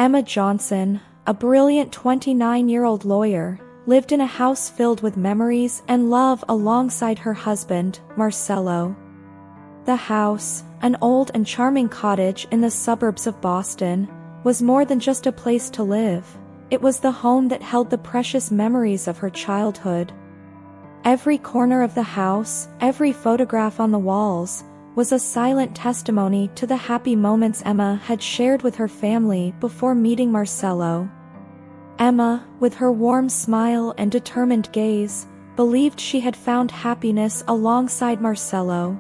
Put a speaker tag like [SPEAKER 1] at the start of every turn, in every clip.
[SPEAKER 1] Emma Johnson, a brilliant 29-year-old lawyer, lived in a house filled with memories and love alongside her husband, Marcelo. The house, an old and charming cottage in the suburbs of Boston, was more than just a place to live. It was the home that held the precious memories of her childhood. Every corner of the house, every photograph on the walls, was a silent testimony to the happy moments Emma had shared with her family before meeting Marcelo. Emma, with her warm smile and determined gaze, believed she had found happiness alongside Marcelo.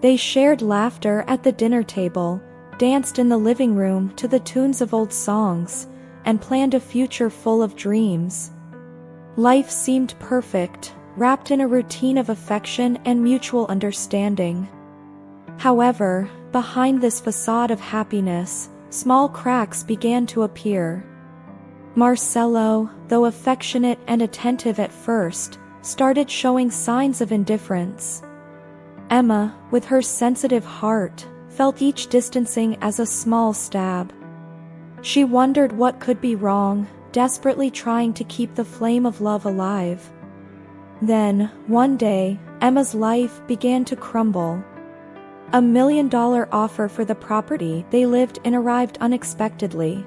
[SPEAKER 1] They shared laughter at the dinner table, danced in the living room to the tunes of old songs, and planned a future full of dreams. Life seemed perfect, wrapped in a routine of affection and mutual understanding. However, behind this facade of happiness, small cracks began to appear. Marcelo, though affectionate and attentive at first, started showing signs of indifference. Emma, with her sensitive heart, felt each distancing as a small stab. She wondered what could be wrong, desperately trying to keep the flame of love alive. Then, one day, Emma's life began to crumble. $1 million offer for the property they lived in arrived unexpectedly.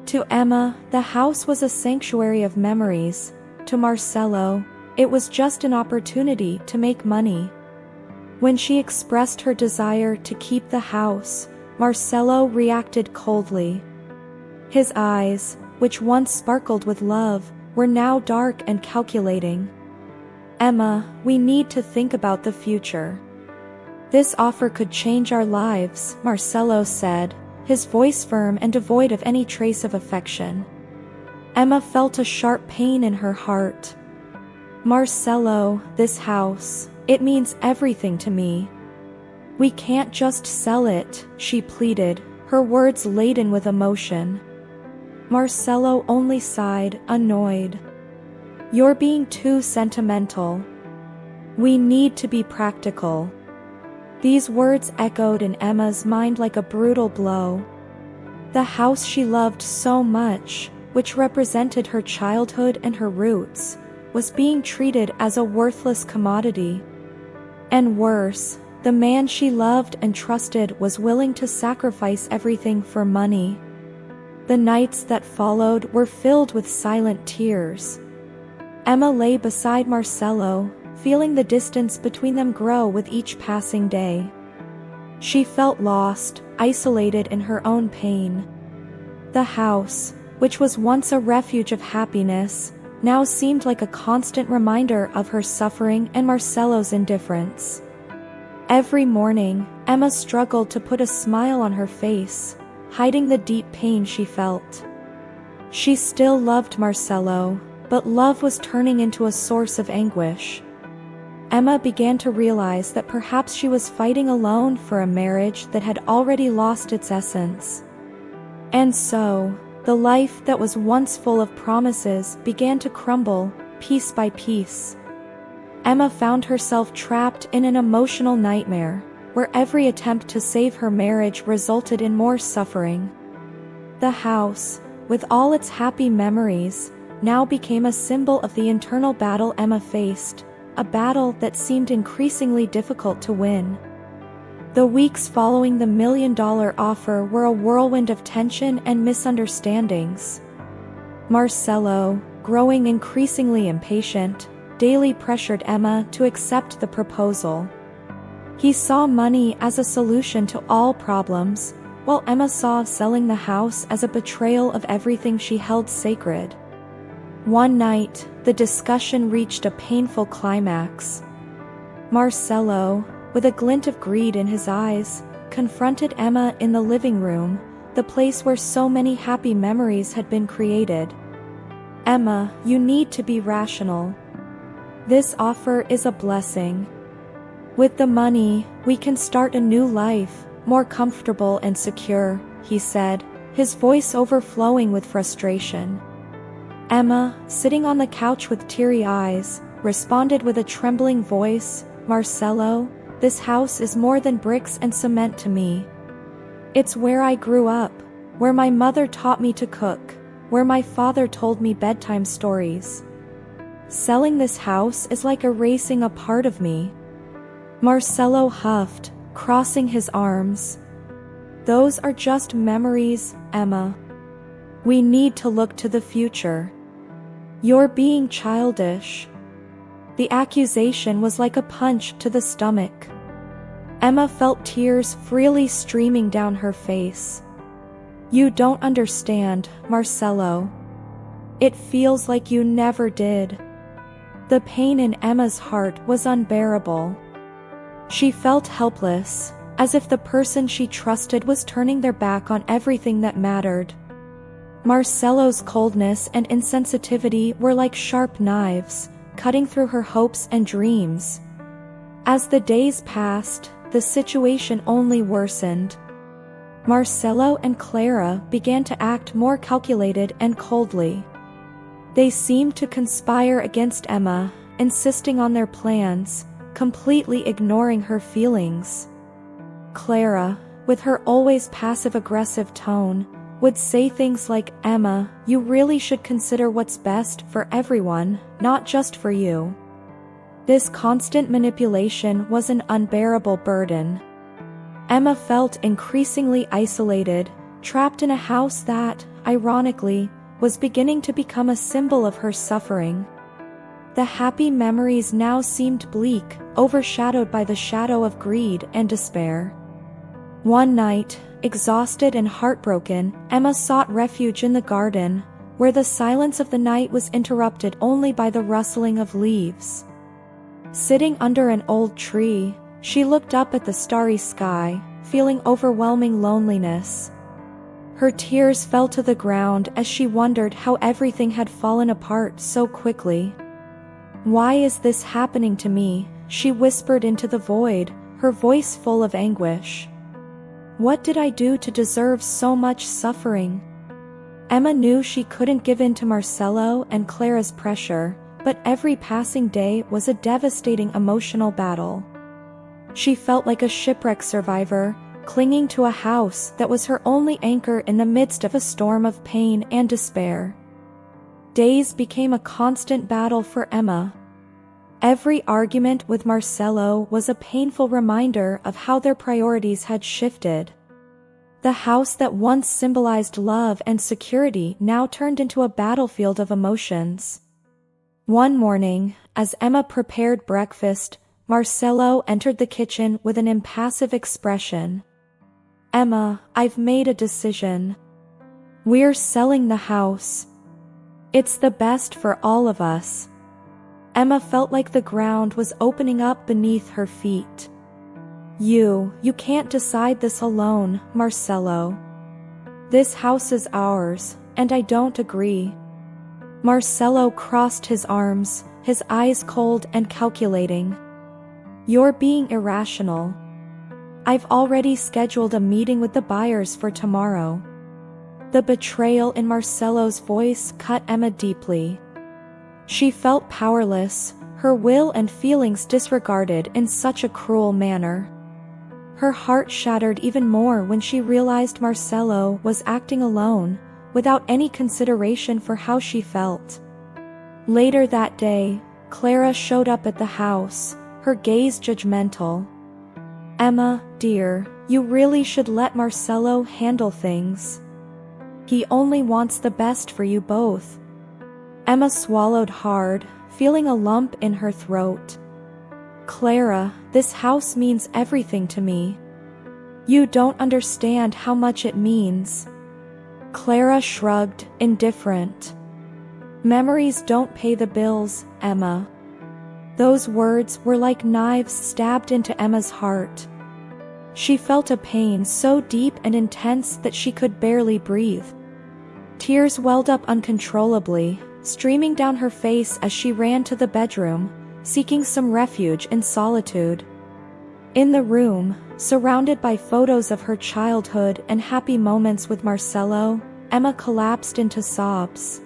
[SPEAKER 1] To Emma, the house was a sanctuary of memories. To Marcelo, it was just an opportunity to make money. When she expressed her desire to keep the house, Marcelo reacted coldly. His eyes, which once sparkled with love, were now dark and calculating. "Emma, we need to think about the future. This offer could change our lives," Marcelo said, his voice firm and devoid of any trace of affection. Emma felt a sharp pain in her heart. "Marcelo, this house, it means everything to me. We can't just sell it," she pleaded, her words laden with emotion. Marcelo only sighed, annoyed. "You're being too sentimental. We need to be practical." These words echoed in Emma's mind like a brutal blow. The house she loved so much, which represented her childhood and her roots, was being treated as a worthless commodity. And worse, the man she loved and trusted was willing to sacrifice everything for money. The nights that followed were filled with silent tears. Emma lay beside Marcelo, feeling the distance between them grow with each passing day. She felt lost, isolated in her own pain. The house, which was once a refuge of happiness, now seemed like a constant reminder of her suffering and Marcelo's indifference. Every morning, Emma struggled to put a smile on her face, hiding the deep pain she felt. She still loved Marcelo, but love was turning into a source of anguish. Emma began to realize that perhaps she was fighting alone for a marriage that had already lost its essence. And so, the life that was once full of promises began to crumble, piece by piece. Emma found herself trapped in an emotional nightmare, where every attempt to save her marriage resulted in more suffering. The house, with all its happy memories, now became a symbol of the internal battle Emma faced, a battle that seemed increasingly difficult to win. The weeks following the $1 million offer were a whirlwind of tension and misunderstandings. Marcelo, growing increasingly impatient, daily pressured Emma to accept the proposal. He saw money as a solution to all problems, while Emma saw selling the house as a betrayal of everything she held sacred. One night, the discussion reached a painful climax. Marcelo, with a glint of greed in his eyes, confronted Emma in the living room, the place where so many happy memories had been created. "Emma, you need to be rational. This offer is a blessing. With the money, we can start a new life, more comfortable and secure," he said, his voice overflowing with frustration. Emma, sitting on the couch with teary eyes, responded with a trembling voice, "Marcelo, this house is more than bricks and cement to me. It's where I grew up, where my mother taught me to cook, where my father told me bedtime stories. Selling this house is like erasing a part of me." Marcelo huffed, crossing his arms. "Those are just memories, Emma. We need to look to the future. You're being childish." The accusation was like a punch to the stomach. Emma felt tears freely streaming down her face. "You don't understand, Marcelo. It feels like you never did." The pain in Emma's heart was unbearable. She felt helpless, as if the person she trusted was turning their back on everything that mattered. Marcelo's coldness and insensitivity were like sharp knives, cutting through her hopes and dreams. As the days passed, the situation only worsened. Marcelo and Clara began to act more calculated and coldly. They seemed to conspire against Emma, insisting on their plans, completely ignoring her feelings. Clara, with her always passive-aggressive tone, would say things like, "Emma, you really should consider what's best for everyone, not just for you." This constant manipulation was an unbearable burden. Emma felt increasingly isolated, trapped in a house that, ironically, was beginning to become a symbol of her suffering. The happy memories now seemed bleak, overshadowed by the shadow of greed and despair. One night, exhausted and heartbroken, Emma sought refuge in the garden, where the silence of the night was interrupted only by the rustling of leaves. Sitting under an old tree, she looked up at the starry sky, feeling overwhelming loneliness. Her tears fell to the ground as she wondered how everything had fallen apart so quickly. "Why is this happening to me?" she whispered into the void, her voice full of anguish. "What did I do to deserve so much suffering?" Emma knew she couldn't give in to Marcelo and Clara's pressure, but every passing day was a devastating emotional battle. She felt like a shipwreck survivor, clinging to a house that was her only anchor in the midst of a storm of pain and despair. Days became a constant battle for Emma. Every argument with Marcelo was a painful reminder of how their priorities had shifted. The house that once symbolized love and security now turned into a battlefield of emotions. One morning, as Emma prepared breakfast, Marcelo entered the kitchen with an impassive expression. "Emma, I've made a decision. We're selling the house. It's the best for all of us." Emma felt like the ground was opening up beneath her feet. You can't decide this alone, Marcelo. This house is ours, and I don't agree." Marcelo crossed his arms, his eyes cold and calculating. "You're being irrational. I've already scheduled a meeting with the buyers for tomorrow." The betrayal in Marcelo's voice cut Emma deeply. She felt powerless, her will and feelings disregarded in such a cruel manner. Her heart shattered even more when she realized Marcelo was acting alone, without any consideration for how she felt. Later that day, Clara showed up at the house, her gaze judgmental. "Emma, dear, you really should let Marcelo handle things. He only wants the best for you both." Emma swallowed hard, feeling a lump in her throat. "Clara, this house means everything to me. You don't understand how much it means." Clara shrugged, indifferent. "Memories don't pay the bills, Emma." Those words were like knives stabbed into Emma's heart. She felt a pain so deep and intense that she could barely breathe. Tears welled up uncontrollably, streaming down her face as she ran to the bedroom, seeking some refuge in solitude. In the room, surrounded by photos of her childhood and happy moments with Marcelo, Emma collapsed into sobs.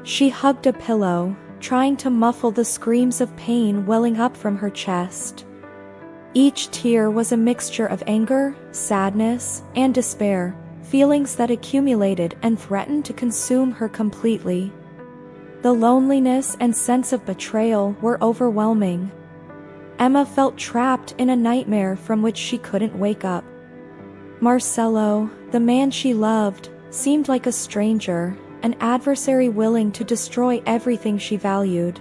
[SPEAKER 1] She hugged a pillow, trying to muffle the screams of pain welling up from her chest. Each tear was a mixture of anger, sadness, and despair, feelings that accumulated and threatened to consume her completely. The loneliness and sense of betrayal were overwhelming. Emma felt trapped in a nightmare from which she couldn't wake up. Marcello, the man she loved, seemed like a stranger, an adversary willing to destroy everything she valued.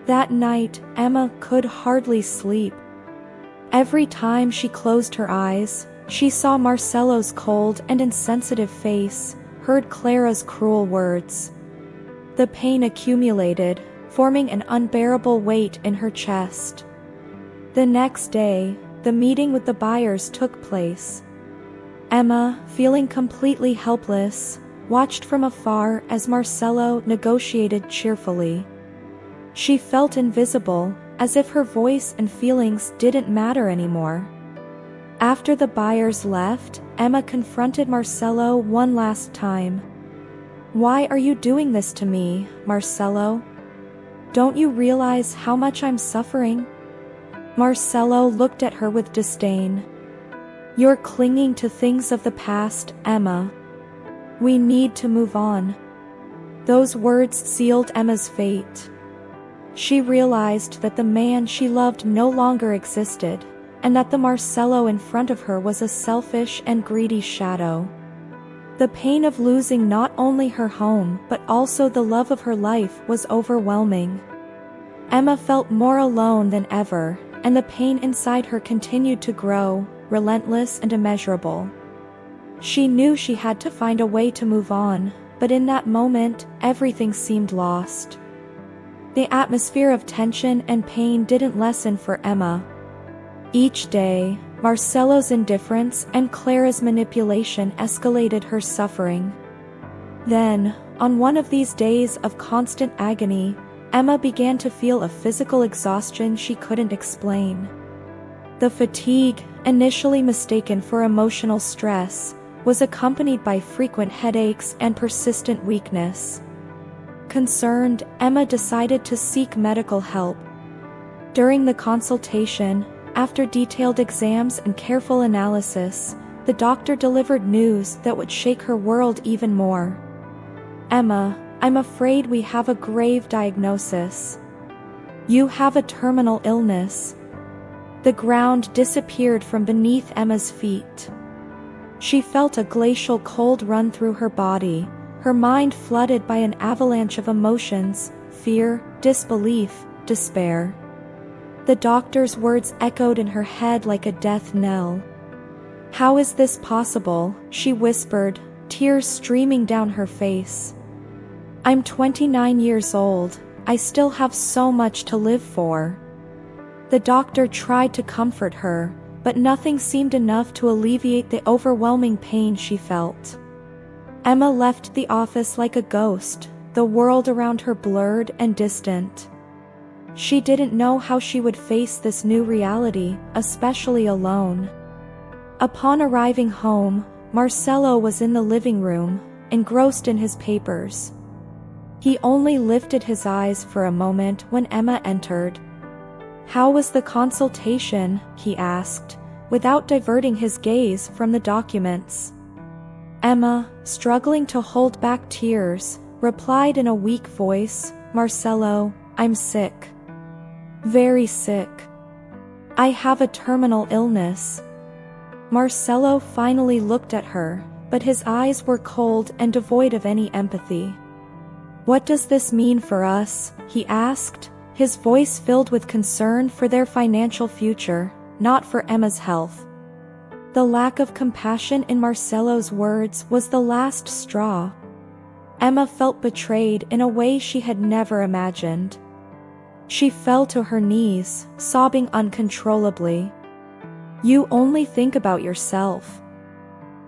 [SPEAKER 1] That night, Emma could hardly sleep. Every time she closed her eyes, she saw Marcello's cold and insensitive face, heard Clara's cruel words. The pain accumulated, forming an unbearable weight in her chest. The next day, the meeting with the buyers took place. Emma, feeling completely helpless, watched from afar as Marcello negotiated cheerfully. She felt invisible, as if her voice and feelings didn't matter anymore. After the buyers left, Emma confronted Marcello one last time. "Why are you doing this to me, Marcello? Don't you realize how much I'm suffering?" Marcello looked at her with disdain. "You're clinging to things of the past, Emma. We need to move on." Those words sealed Emma's fate. She realized that the man she loved no longer existed, and that the Marcello in front of her was a selfish and greedy shadow. The pain of losing not only her home but also the love of her life was overwhelming. Emma felt more alone than ever, and the pain inside her continued to grow, relentless and immeasurable. She knew she had to find a way to move on, but in that moment, everything seemed lost. The atmosphere of tension and pain didn't lessen for Emma. Each day, Marcello's indifference and Clara's manipulation escalated her suffering. Then, on one of these days of constant agony, Emma began to feel a physical exhaustion she couldn't explain. The fatigue, initially mistaken for emotional stress, was accompanied by frequent headaches and persistent weakness. Concerned, Emma decided to seek medical help. During the consultation, after detailed exams and careful analysis, the doctor delivered news that would shake her world even more. "Emma, I'm afraid we have a grave diagnosis. You have a terminal illness." The ground disappeared from beneath Emma's feet. She felt a glacial cold run through her body, her mind flooded by an avalanche of emotions: fear, disbelief, despair. The doctor's words echoed in her head like a death knell. "How is this possible?" she whispered, tears streaming down her face. "I'm 29 years old, I still have so much to live for." The doctor tried to comfort her, but nothing seemed enough to alleviate the overwhelming pain she felt. Emma left the office like a ghost, the world around her blurred and distant. She didn't know how she would face this new reality, especially alone. Upon arriving home, Marcello was in the living room, engrossed in his papers. He only lifted his eyes for a moment when Emma entered. "How was the consultation?" he asked, without diverting his gaze from the documents. Emma, struggling to hold back tears, replied in a weak voice, "Marcello, I'm sick. Very sick. I have a terminal illness." Marcello finally looked at her, but his eyes were cold and devoid of any empathy. "What does this mean for us?" he asked, his voice filled with concern for their financial future, not for Emma's health. The lack of compassion in Marcello's words was the last straw. Emma felt betrayed in a way she had never imagined. She fell to her knees, sobbing uncontrollably. "You only think about yourself.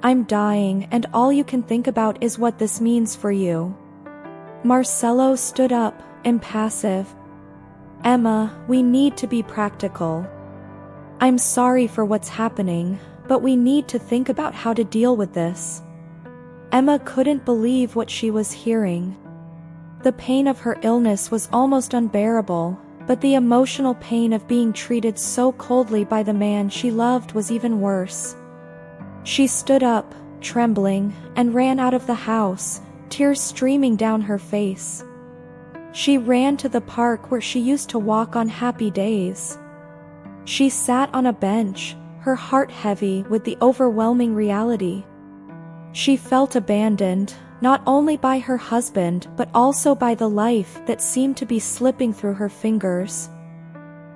[SPEAKER 1] I'm dying and all you can think about is what this means for you." Marcello stood up, impassive. "Emma, we need to be practical. I'm sorry for what's happening, but we need to think about how to deal with this." Emma couldn't believe what she was hearing. The pain of her illness was almost unbearable, but the emotional pain of being treated so coldly by the man she loved was even worse. She stood up, trembling, and ran out of the house, tears streaming down her face. She ran to the park where she used to walk on happy days. She sat on a bench, her heart heavy with the overwhelming reality. She felt abandoned, not only by her husband but also by the life that seemed to be slipping through her fingers.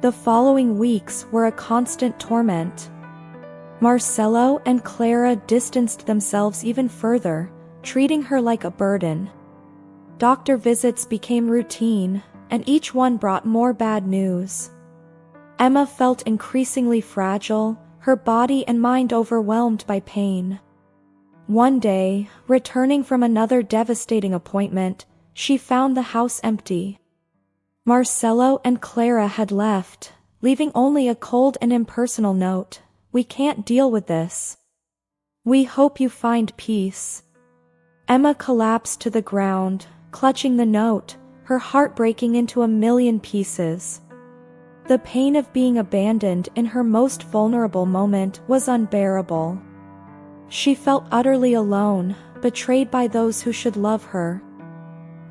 [SPEAKER 1] The following weeks were a constant torment. Marcelo and Clara distanced themselves even further, treating her like a burden. Doctor visits became routine, and each one brought more bad news. Emma felt increasingly fragile, her body and mind overwhelmed by pain. One day, returning from another devastating appointment, she found the house empty. Marcelo and Clara had left, leaving only a cold and impersonal note. "We can't deal with this. We hope you find peace." Emma collapsed to the ground, clutching the note, her heart breaking into a million pieces. The pain of being abandoned in her most vulnerable moment was unbearable. She felt utterly alone, betrayed by those who should love her.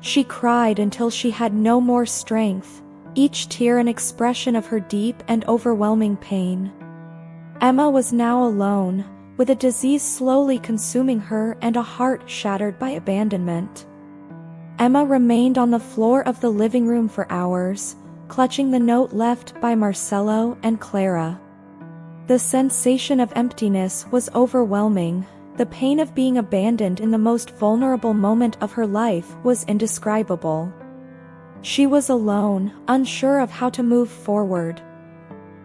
[SPEAKER 1] She cried until she had no more strength, each tear an expression of her deep and overwhelming pain. Emma was now alone, with a disease slowly consuming her and a heart shattered by abandonment. Emma remained on the floor of the living room for hours, clutching the note left by Marcelo and Clara. The sensation of emptiness was overwhelming. The pain of being abandoned in the most vulnerable moment of her life was indescribable. She was alone, unsure of how to move forward.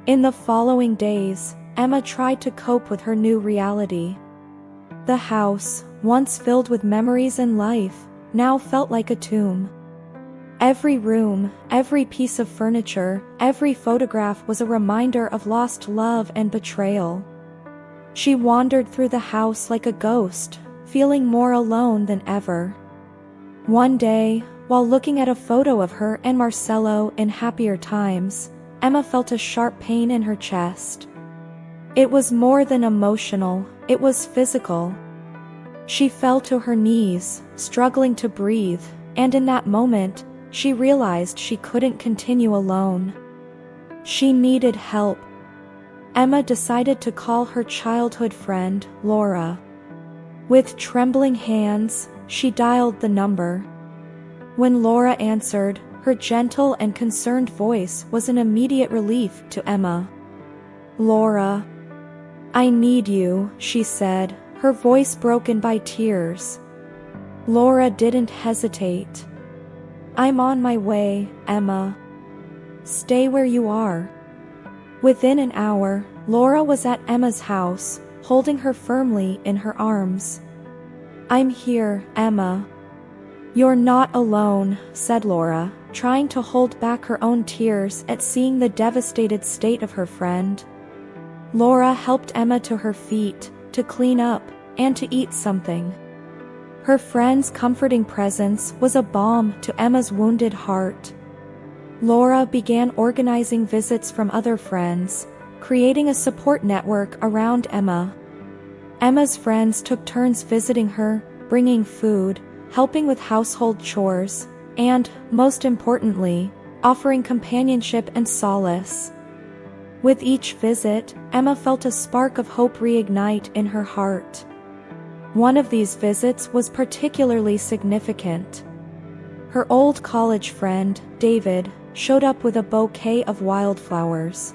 [SPEAKER 1] In the following days, Emma tried to cope with her new reality. The house, once filled with memories and life, now felt like a tomb. Every room, every piece of furniture, every photograph was a reminder of lost love and betrayal. She wandered through the house like a ghost, feeling more alone than ever. One day, while looking at a photo of her and Marcelo in happier times, Emma felt a sharp pain in her chest. It was more than emotional, it was physical. She fell to her knees, struggling to breathe, and in that moment, she realized she couldn't continue alone. She needed help. Emma decided to call her childhood friend, Laura. With trembling hands, she dialed the number. When Laura answered, her gentle and concerned voice was an immediate relief to Emma. "Laura, I need you," she said, her voice broken by tears. Laura didn't hesitate. "I'm on my way, Emma. Stay where you are." Within an hour, Laura was at Emma's house, holding her firmly in her arms. "I'm here, Emma." "You're not alone," said Laura, trying to hold back her own tears at seeing the devastated state of her friend. Laura helped Emma to her feet, to clean up, and to eat something. Her friend's comforting presence was a balm to Emma's wounded heart. Laura began organizing visits from other friends, creating a support network around Emma. Emma's friends took turns visiting her, bringing food, helping with household chores, and, most importantly, offering companionship and solace. With each visit, Emma felt a spark of hope reignite in her heart. One of these visits was particularly significant. Her old college friend, David, showed up with a bouquet of wildflowers.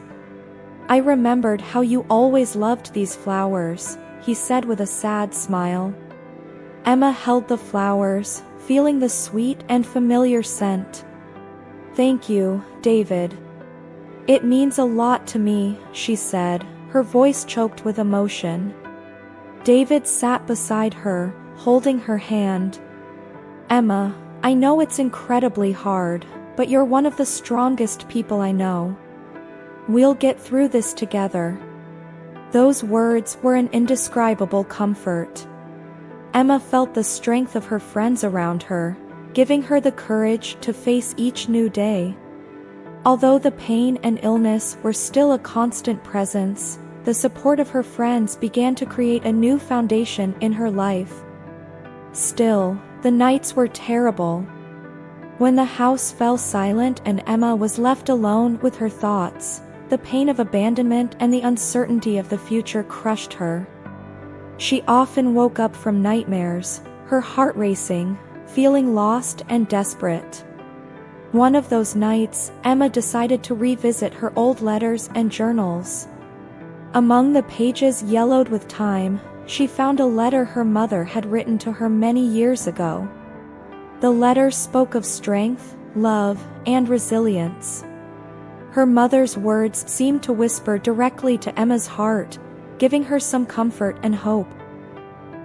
[SPEAKER 1] "I remembered how you always loved these flowers," he said with a sad smile. Emma held the flowers, feeling the sweet and familiar scent. "Thank you, David. It means a lot to me," she said, her voice choked with emotion. David sat beside her, holding her hand. "Emma, I know it's incredibly hard, but you're one of the strongest people I know. We'll get through this together." Those words were an indescribable comfort. Emma felt the strength of her friends around her, giving her the courage to face each new day. Although the pain and illness were still a constant presence, the support of her friends began to create a new foundation in her life. Still, the nights were terrible. When the house fell silent and Emma was left alone with her thoughts, the pain of abandonment and the uncertainty of the future crushed her. She often woke up from nightmares, her heart racing, feeling lost and desperate. One of those nights, Emma decided to revisit her old letters and journals. Among the pages yellowed with time, she found a letter her mother had written to her many years ago. The letter spoke of strength, love, and resilience. Her mother's words seemed to whisper directly to Emma's heart, giving her some comfort and hope.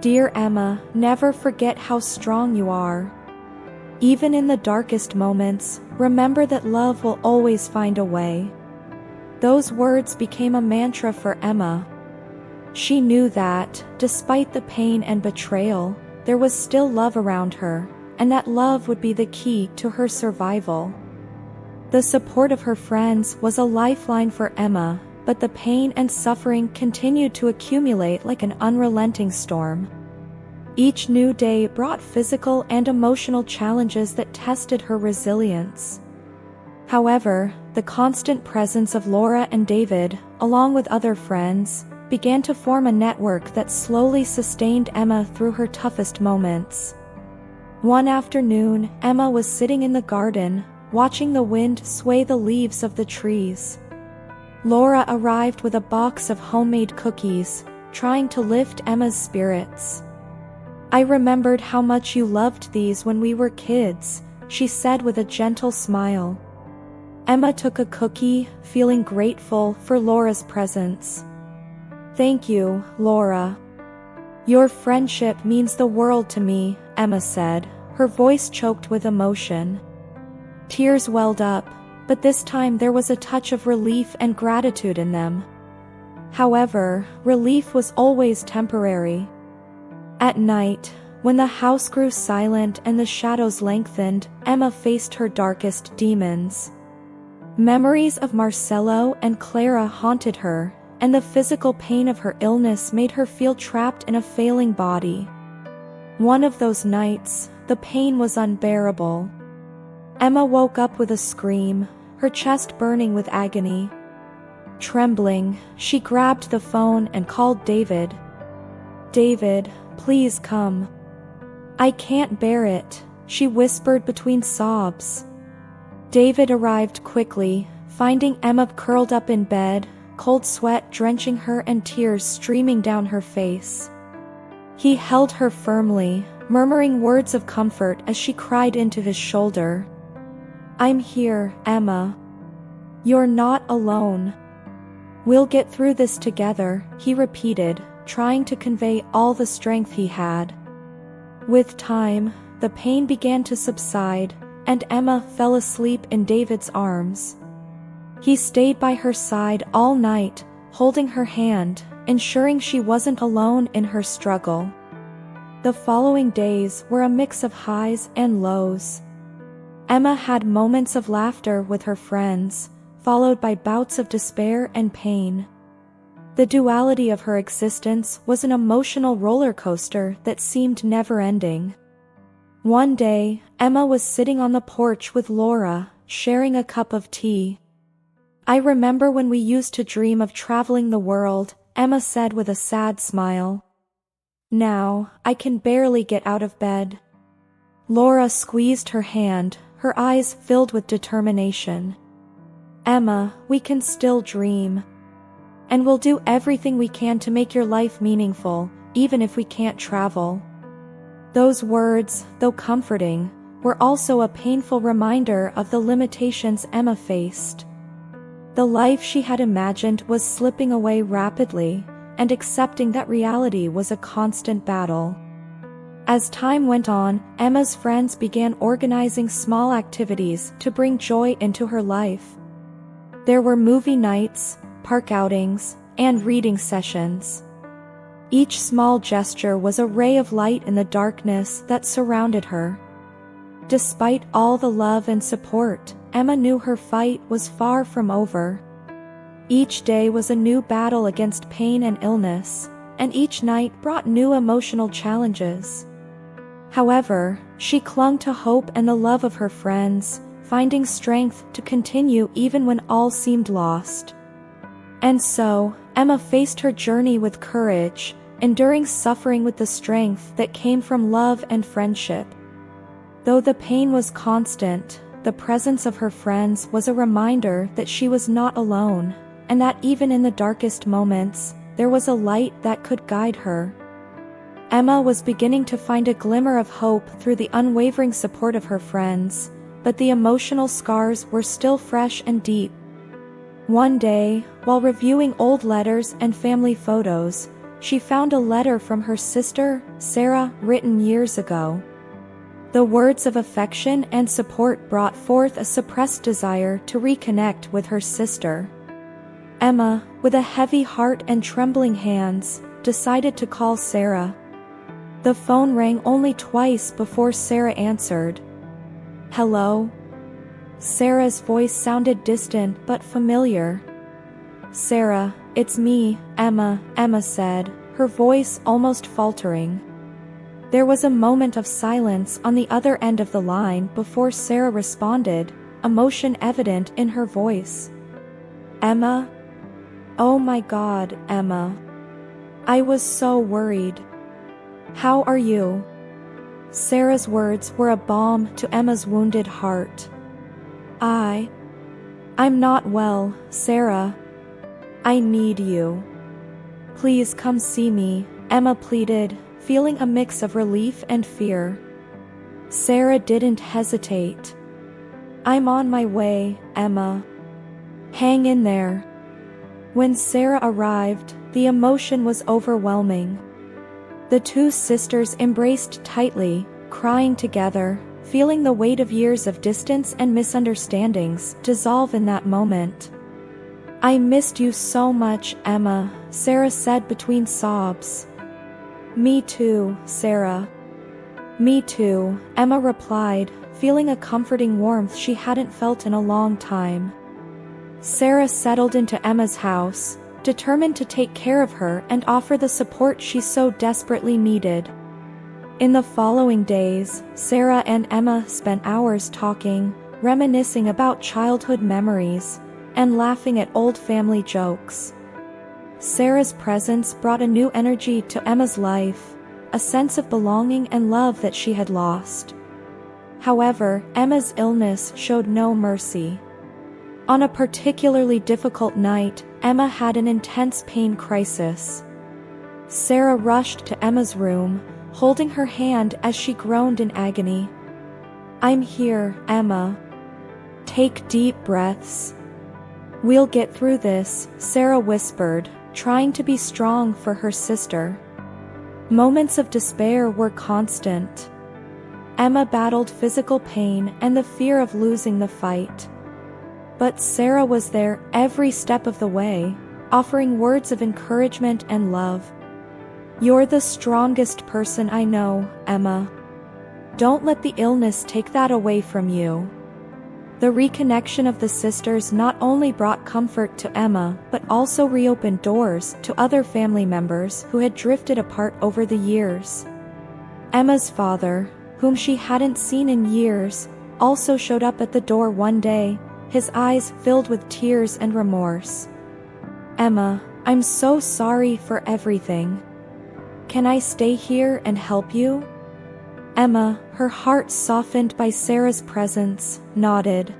[SPEAKER 1] "Dear Emma, never forget how strong you are. Even in the darkest moments, remember that love will always find a way." Those words became a mantra for Emma. She knew that, despite the pain and betrayal, there was still love around her, and that love would be the key to her survival. The support of her friends was a lifeline for Emma, but the pain and suffering continued to accumulate like an unrelenting storm. Each new day brought physical and emotional challenges that tested her resilience. However, the constant presence of Laura and David, along with other friends, began to form a network that slowly sustained Emma through her toughest moments. One afternoon, Emma was sitting in the garden, watching the wind sway the leaves of the trees. Laura arrived with a box of homemade cookies, trying to lift Emma's spirits. "I remembered how much you loved these when we were kids," she said with a gentle smile. Emma took a cookie, feeling grateful for Laura's presence. "Thank you, Laura. Your friendship means the world to me," Emma said, her voice choked with emotion. Tears welled up, but this time there was a touch of relief and gratitude in them. However, relief was always temporary. At night, when the house grew silent and the shadows lengthened, Emma faced her darkest demons. Memories of Marcello and Clara haunted her, and the physical pain of her illness made her feel trapped in a failing body. One of those nights, the pain was unbearable. Emma woke up with a scream, her chest burning with agony. Trembling, she grabbed the phone and called David. "David, please come. I can't bear it," she whispered between sobs. David arrived quickly, finding Emma curled up in bed, cold sweat drenching her and tears streaming down her face. He held her firmly, murmuring words of comfort as she cried into his shoulder. "I'm here, Emma. You're not alone. We'll get through this together," he repeated, trying to convey all the strength he had. With time, the pain began to subside, and Emma fell asleep in David's arms. He stayed by her side all night, holding her hand, ensuring she wasn't alone in her struggle. The following days were a mix of highs and lows. Emma had moments of laughter with her friends, followed by bouts of despair and pain. The duality of her existence was an emotional roller coaster that seemed never-ending. One day, Emma was sitting on the porch with Laura, sharing a cup of tea. "I remember when we used to dream of traveling the world," Emma said with a sad smile. "Now, I can barely get out of bed." Laura squeezed her hand, her eyes filled with determination. "Emma, we can still dream. And we'll do everything we can to make your life meaningful, even if we can't travel." Those words, though comforting, were also a painful reminder of the limitations Emma faced. The life she had imagined was slipping away rapidly, and accepting that reality was a constant battle. As time went on, Emma's friends began organizing small activities to bring joy into her life. There were movie nights, park outings, and reading sessions. Each small gesture was a ray of light in the darkness that surrounded her. Despite all the love and support, Emma knew her fight was far from over. Each day was a new battle against pain and illness, and each night brought new emotional challenges. However, she clung to hope and the love of her friends, finding strength to continue even when all seemed lost. And so, Emma faced her journey with courage, enduring suffering with the strength that came from love and friendship. Though the pain was constant, the presence of her friends was a reminder that she was not alone, and that even in the darkest moments, there was a light that could guide her. Emma was beginning to find a glimmer of hope through the unwavering support of her friends, but the emotional scars were still fresh and deep. One day, while reviewing old letters and family photos, she found a letter from her sister, Sarah, written years ago. The words of affection and support brought forth a suppressed desire to reconnect with her sister. Emma, with a heavy heart and trembling hands, decided to call Sarah. The phone rang only twice before Sarah answered. "Hello?" Sarah's voice sounded distant but familiar. "Sarah, it's me, Emma," Emma said, her voice almost faltering. There was a moment of silence on the other end of the line before Sarah responded, emotion evident in her voice. "Emma? Oh my God, Emma. I was so worried. How are you?" Sarah's words were a balm to Emma's wounded heart. I'm not well, Sarah. I need you. Please come see me," Emma pleaded, feeling a mix of relief and fear. Sarah didn't hesitate. "I'm on my way, Emma. Hang in there." When Sarah arrived, the emotion was overwhelming. The two sisters embraced tightly, crying together, feeling the weight of years of distance and misunderstandings dissolve in that moment. "I missed you so much, Emma," Sarah said between sobs. "Me too, Sarah." "Me too," Emma replied, feeling a comforting warmth she hadn't felt in a long time. Sarah settled into Emma's house, determined to take care of her and offer the support she so desperately needed. In the following days, Sarah and Emma spent hours talking, reminiscing about childhood memories, and laughing at old family jokes. Sarah's presence brought a new energy to Emma's life, a sense of belonging and love that she had lost. However, Emma's illness showed no mercy. On a particularly difficult night, Emma had an intense pain crisis. Sarah rushed to Emma's room, holding her hand as she groaned in agony. "I'm here, Emma. Take deep breaths. We'll get through this," Sarah whispered, trying to be strong for her sister. Moments of despair were constant. Emma battled physical pain and the fear of losing the fight. But Sarah was there every step of the way, offering words of encouragement and love. "You're the strongest person I know, Emma. Don't let the illness take that away from you." The reconnection of the sisters not only brought comfort to Emma but also reopened doors to other family members who had drifted apart over the years. Emma's father, whom she hadn't seen in years, also showed up at the door one day, his eyes filled with tears and remorse. "Emma, I'm so sorry for everything. Can I stay here and help you?" Emma, her heart softened by Sarah's presence, nodded.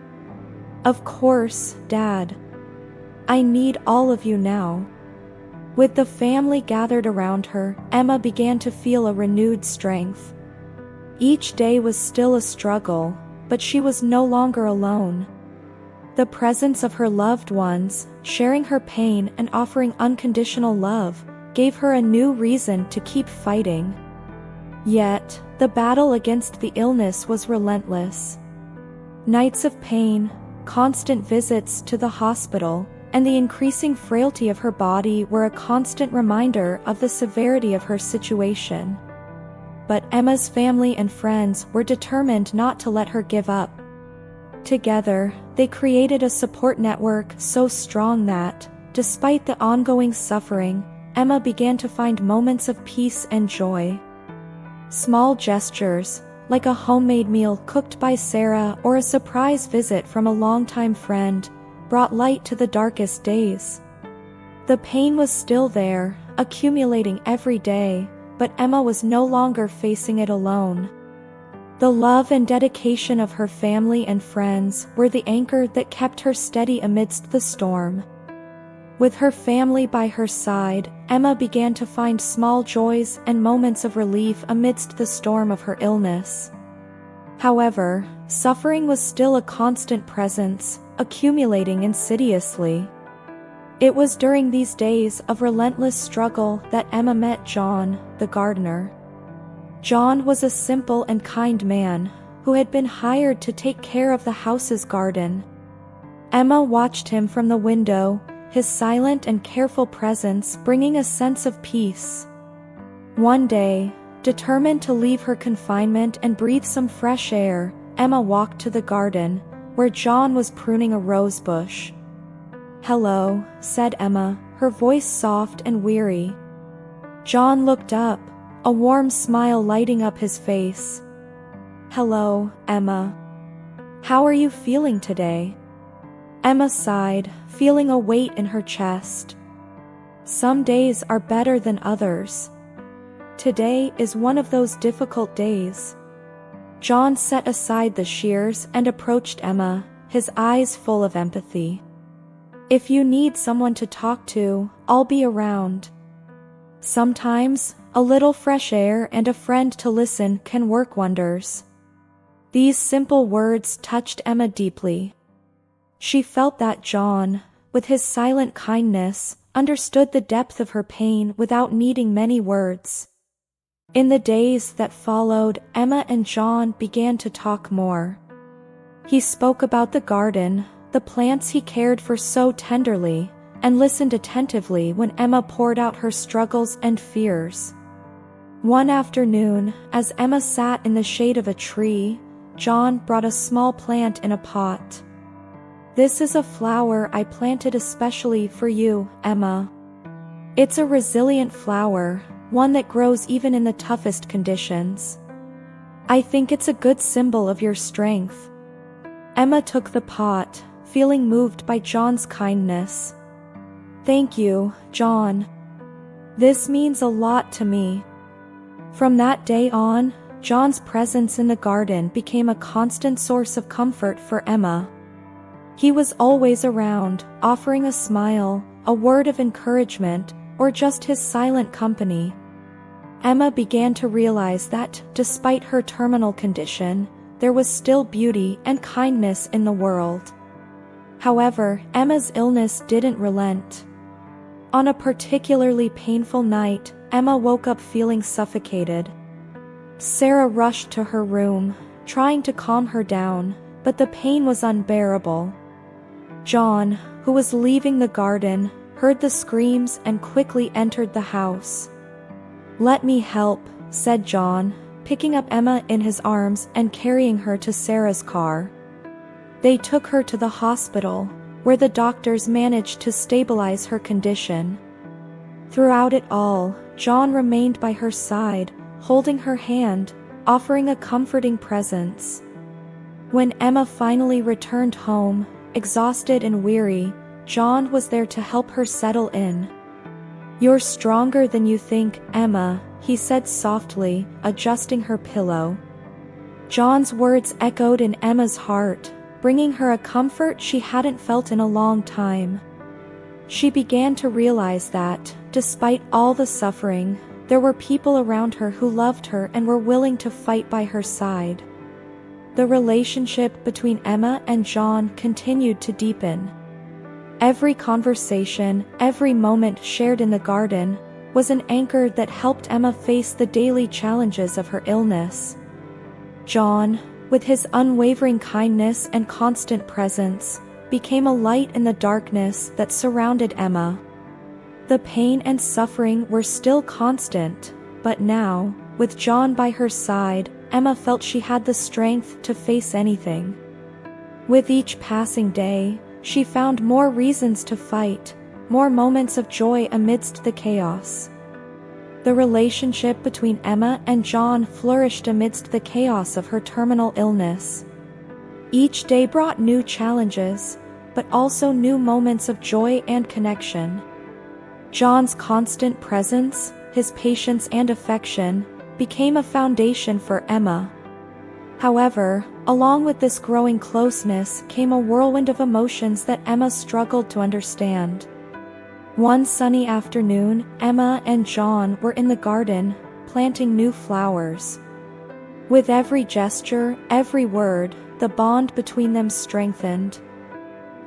[SPEAKER 1] "Of course, Dad. I need all of you now." With the family gathered around her, Emma began to feel a renewed strength. Each day was still a struggle, but she was no longer alone. The presence of her loved ones, sharing her pain and offering unconditional love, gave her a new reason to keep fighting. Yet, the battle against the illness was relentless. Nights of pain, constant visits to the hospital, and the increasing frailty of her body were a constant reminder of the severity of her situation. But Emma's family and friends were determined not to let her give up. Together, they created a support network so strong that, despite the ongoing suffering, Emma began to find moments of peace and joy. Small gestures, like a homemade meal cooked by Sarah or a surprise visit from a longtime friend, brought light to the darkest days. The pain was still there, accumulating every day, but Emma was no longer facing it alone. The love and dedication of her family and friends were the anchor that kept her steady amidst the storm. With her family by her side, Emma began to find small joys and moments of relief amidst the storm of her illness. However, suffering was still a constant presence, accumulating insidiously. It was during these days of relentless struggle that Emma met John, the gardener. John was a simple and kind man, who had been hired to take care of the house's garden. Emma watched him from the window, his silent and careful presence bringing a sense of peace. One day, determined to leave her confinement and breathe some fresh air, Emma walked to the garden, where John was pruning a rose bush. "Hello," said Emma, her voice soft and weary. John looked up, a warm smile lighting up his face. "Hello, Emma. How are you feeling today?" Emma sighed, feeling a weight in her chest. "Some days are better than others. Today is one of those difficult days." John set aside the shears and approached Emma, his eyes full of empathy. "If you need someone to talk to, I'll be around. Sometimes, a little fresh air and a friend to listen can work wonders." These simple words touched Emma deeply. She felt that John, with his silent kindness, understood the depth of her pain without needing many words. In the days that followed, Emma and John began to talk more. He spoke about the garden, the plants he cared for so tenderly, and listened attentively when Emma poured out her struggles and fears. One afternoon, as Emma sat in the shade of a tree, John brought a small plant in a pot. "This is a flower I planted especially for you, Emma. It's a resilient flower, one that grows even in the toughest conditions. I think it's a good symbol of your strength." Emma took the pot, feeling moved by John's kindness. "Thank you, John. This means a lot to me." From that day on, John's presence in the garden became a constant source of comfort for Emma. He was always around, offering a smile, a word of encouragement, or just his silent company. Emma began to realize that, despite her terminal condition, there was still beauty and kindness in the world. However, Emma's illness didn't relent. On a particularly painful night, Emma woke up feeling suffocated. Sarah rushed to her room, trying to calm her down, but the pain was unbearable. John, who was leaving the garden, heard the screams and quickly entered the house. "Let me help," said John, picking up Emma in his arms and carrying her to Sarah's car. They took her to the hospital, where the doctors managed to stabilize her condition. Throughout it all, John remained by her side, holding her hand, offering a comforting presence. When Emma finally returned home, exhausted and weary, John was there to help her settle in. "You're stronger than you think, Emma," he said softly, adjusting her pillow. John's words echoed in Emma's heart, bringing her a comfort she hadn't felt in a long time. She began to realize that, despite all the suffering, there were people around her who loved her and were willing to fight by her side. The relationship between Emma and John continued to deepen. Every conversation, every moment shared in the garden, was an anchor that helped Emma face the daily challenges of her illness. John, with his unwavering kindness and constant presence, became a light in the darkness that surrounded Emma. The pain and suffering were still constant, but now, with John by her side, Emma felt she had the strength to face anything. With each passing day, she found more reasons to fight, more moments of joy amidst the chaos. The relationship between Emma and John flourished amidst the chaos of her terminal illness. Each day brought new challenges, but also new moments of joy and connection. John's constant presence, his patience and affection, became a foundation for Emma. However, along with this growing closeness came a whirlwind of emotions that Emma struggled to understand. One sunny afternoon, Emma and John were in the garden, planting new flowers. With every gesture, every word, the bond between them strengthened.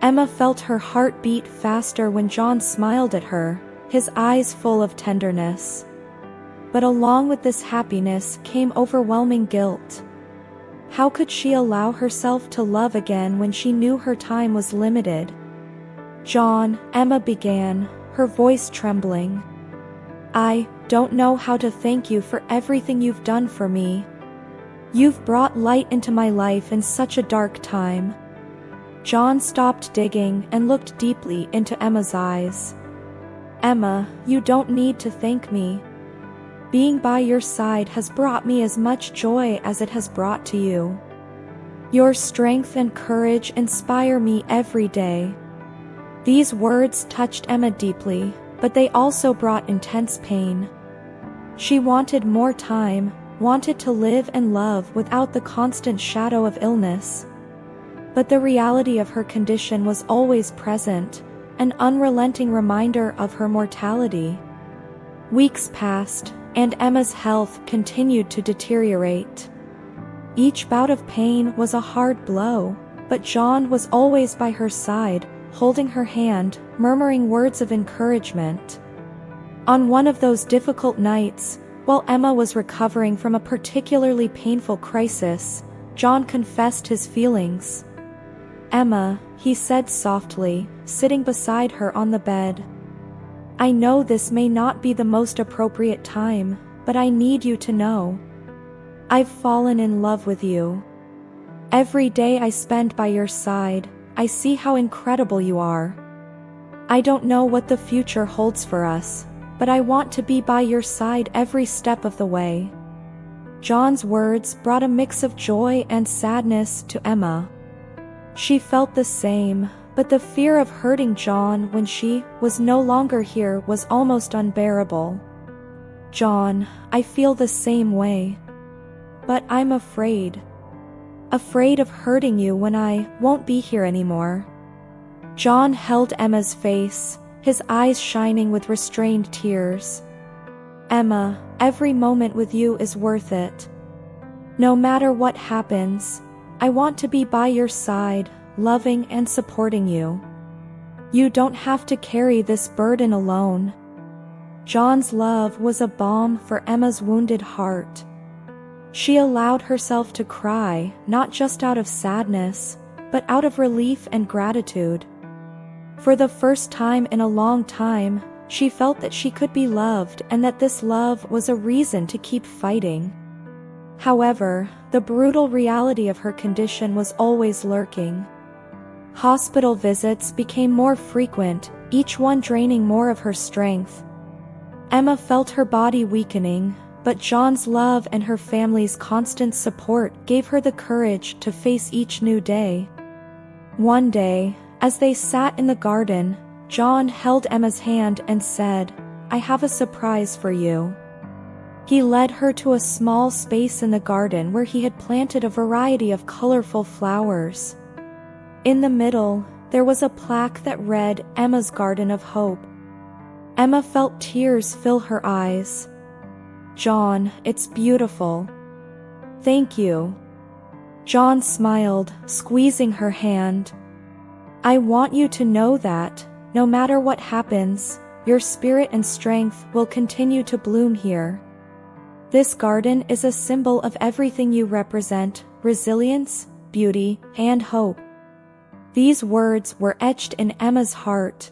[SPEAKER 1] Emma felt her heart beat faster when John smiled at her, his eyes full of tenderness. But along with this happiness came overwhelming guilt. How could she allow herself to love again when she knew her time was limited? "John," Emma began, her voice trembling. "I don't know how to thank you for everything you've done for me. You've brought light into my life in such a dark time." John stopped digging and looked deeply into Emma's eyes. "Emma, you don't need to thank me. Being by your side has brought me as much joy as it has brought to you. Your strength and courage inspire me every day." These words touched Emma deeply, but they also brought intense pain. She wanted more time, wanted to live and love without the constant shadow of illness. But the reality of her condition was always present, an unrelenting reminder of her mortality. Weeks passed, and Emma's health continued to deteriorate. Each bout of pain was a hard blow, but John was always by her side, holding her hand, murmuring words of encouragement. On one of those difficult nights, while Emma was recovering from a particularly painful crisis, John confessed his feelings. "Emma," he said softly, sitting beside her on the bed. "I know this may not be the most appropriate time, but I need you to know. I've fallen in love with you. Every day I spend by your side, I see how incredible you are. I don't know what the future holds for us, but I want to be by your side every step of the way." John's words brought a mix of joy and sadness to Emma. She felt the same, but the fear of hurting John when she was no longer here was almost unbearable. "John, I feel the same way. But I'm afraid. Afraid of hurting you when I won't be here anymore." John held Emma's face, his eyes shining with restrained tears. "Emma, every moment with you is worth it. No matter what happens, I want to be by your side, loving and supporting you. You don't have to carry this burden alone." John's love was a balm for Emma's wounded heart. She allowed herself to cry, not just out of sadness, but out of relief and gratitude. For the first time in a long time, she felt that she could be loved and that this love was a reason to keep fighting. However, the brutal reality of her condition was always lurking. Hospital visits became more frequent, each one draining more of her strength. Emma felt her body weakening, but John's love and her family's constant support gave her the courage to face each new day. One day, as they sat in the garden, John held Emma's hand and said, "I have a surprise for you." He led her to a small space in the garden where he had planted a variety of colorful flowers. In the middle, there was a plaque that read, "Emma's Garden of Hope." Emma felt tears fill her eyes. "John, it's beautiful. Thank you." John smiled, squeezing her hand. "I want you to know that, no matter what happens, your spirit and strength will continue to bloom here. This garden is a symbol of everything you represent: resilience, beauty, and hope." These words were etched in Emma's heart.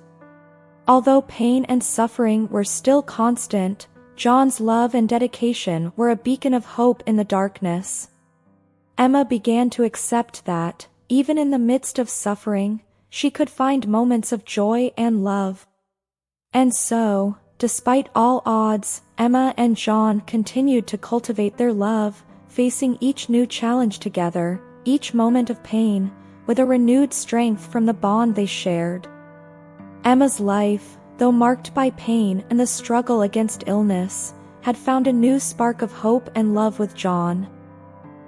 [SPEAKER 1] Although pain and suffering were still constant, John's love and dedication were a beacon of hope in the darkness. Emma began to accept that, even in the midst of suffering, she could find moments of joy and love. And so, despite all odds, Emma and John continued to cultivate their love, facing each new challenge together, each moment of pain, with a renewed strength from the bond they shared. Emma's life, though marked by pain and the struggle against illness, had found a new spark of hope and love with John.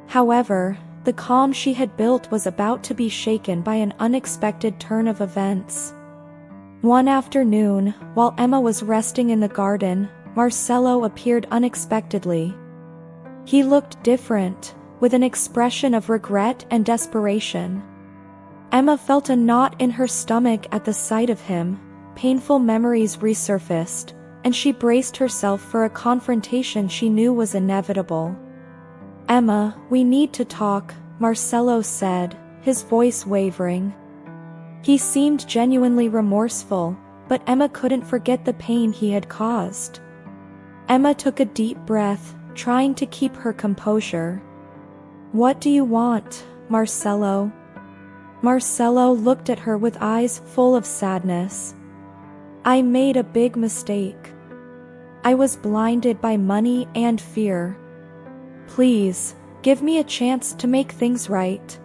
[SPEAKER 1] However, the calm she had built was about to be shaken by an unexpected turn of events. One afternoon, while Emma was resting in the garden, Marcello appeared unexpectedly. He looked different, with an expression of regret and desperation. Emma felt a knot in her stomach at the sight of him. Painful memories resurfaced, and she braced herself for a confrontation she knew was inevitable. "Emma, we need to talk," Marcello said, his voice wavering. He seemed genuinely remorseful, but Emma couldn't forget the pain he had caused. Emma took a deep breath, trying to keep her composure. "What do you want, Marcello?" Marcello looked at her with eyes full of sadness. "I made a big mistake. I was blinded by money and fear. Please, give me a chance to make things right.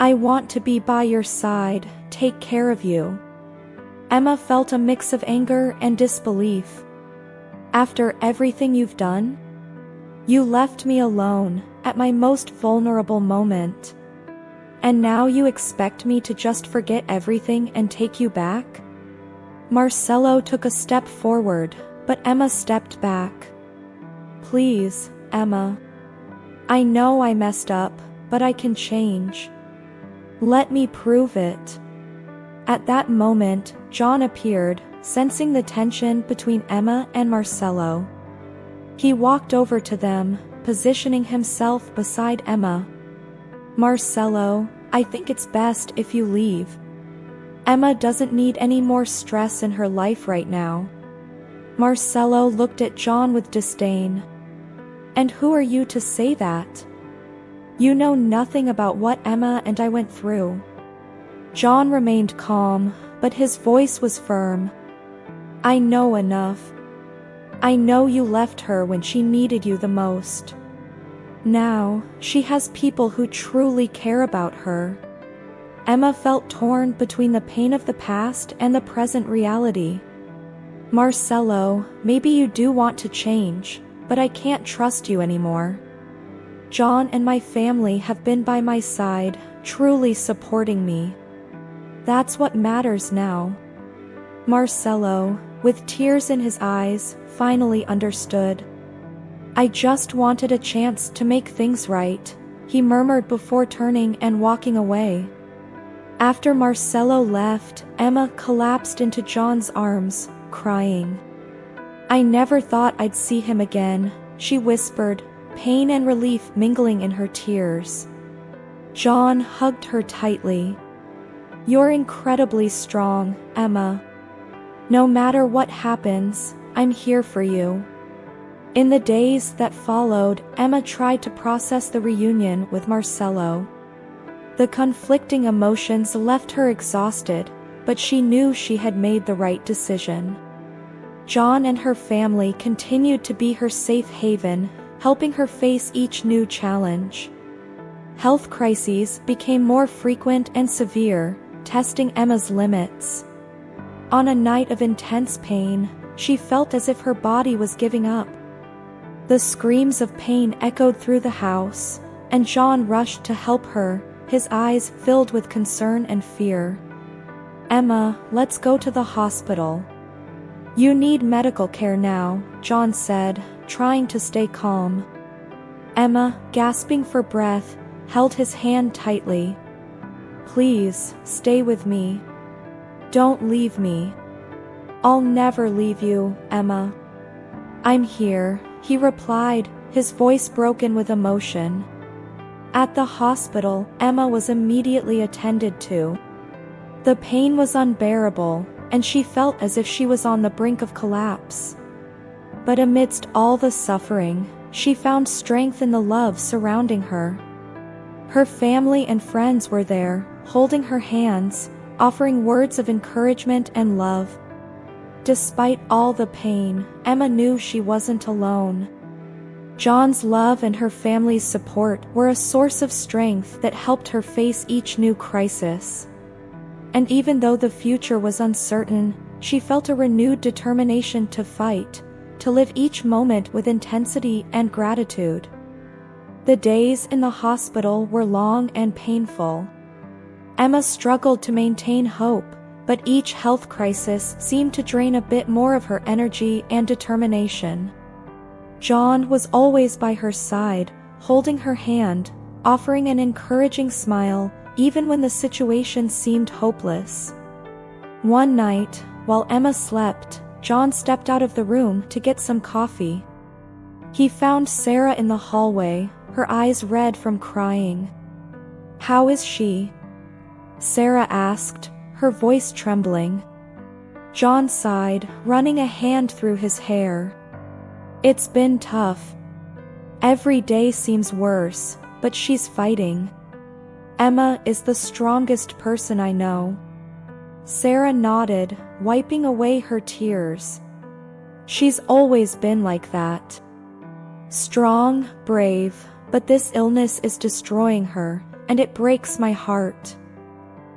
[SPEAKER 1] I want to be by your side, take care of you." Emma felt a mix of anger and disbelief. "After everything you've done? You left me alone, at my most vulnerable moment. And now you expect me to just forget everything and take you back?" Marcello took a step forward, but Emma stepped back. "Please, Emma. I know I messed up, but I can change. Let me prove it." At that moment, John appeared, sensing the tension between Emma and Marcello. He walked over to them, positioning himself beside Emma. "Marcello, I think it's best if you leave. Emma doesn't need any more stress in her life right now." Marcello looked at John with disdain. "And who are you to say that? You know nothing about what Emma and I went through." John remained calm, but his voice was firm. "I know enough. I know you left her when she needed you the most. Now, she has people who truly care about her." Emma felt torn between the pain of the past and the present reality. "Marcello, maybe you do want to change, but I can't trust you anymore. John and my family have been by my side, truly supporting me. That's what matters now." Marcello, with tears in his eyes, finally understood. "I just wanted a chance to make things right," he murmured before turning and walking away. After Marcello left, Emma collapsed into John's arms, crying. "I never thought I'd see him again," she whispered, pain and relief mingling in her tears. John hugged her tightly. "You're incredibly strong, Emma. No matter what happens, I'm here for you." In the days that followed, Emma tried to process the reunion with Marcello. The conflicting emotions left her exhausted, but she knew she had made the right decision. John and her family continued to be her safe haven, helping her face each new challenge. Health crises became more frequent and severe, testing Emma's limits. On a night of intense pain, she felt as if her body was giving up. The screams of pain echoed through the house, and John rushed to help her, his eyes filled with concern and fear. "Emma, let's go to the hospital. You need medical care now," John said, trying to stay calm. Emma, gasping for breath, held his hand tightly. "Please, stay with me. Don't leave me." "I'll never leave you, Emma." "I'm here," he replied, his voice broken with emotion. At the hospital, Emma was immediately attended to. The pain was unbearable, and she felt as if she was on the brink of collapse. But amidst all the suffering, she found strength in the love surrounding her. Her family and friends were there, holding her hands, offering words of encouragement and love. Despite all the pain, Emma knew she wasn't alone. John's love and her family's support were a source of strength that helped her face each new crisis. And even though the future was uncertain, she felt a renewed determination to fight, to live each moment with intensity and gratitude. The days in the hospital were long and painful. Emma struggled to maintain hope, but each health crisis seemed to drain a bit more of her energy and determination. John was always by her side, holding her hand, offering an encouraging smile, even when the situation seemed hopeless. One night, while Emma slept, John stepped out of the room to get some coffee. He found Sarah in the hallway, her eyes red from crying. "How is she?" Sarah asked, her voice trembling. John sighed, running a hand through his hair. "It's been tough. Every day seems worse, but she's fighting. Emma is the strongest person I know." Sarah nodded, wiping away her tears. "She's always been like that. Strong, brave, but this illness is destroying her, and it breaks my heart."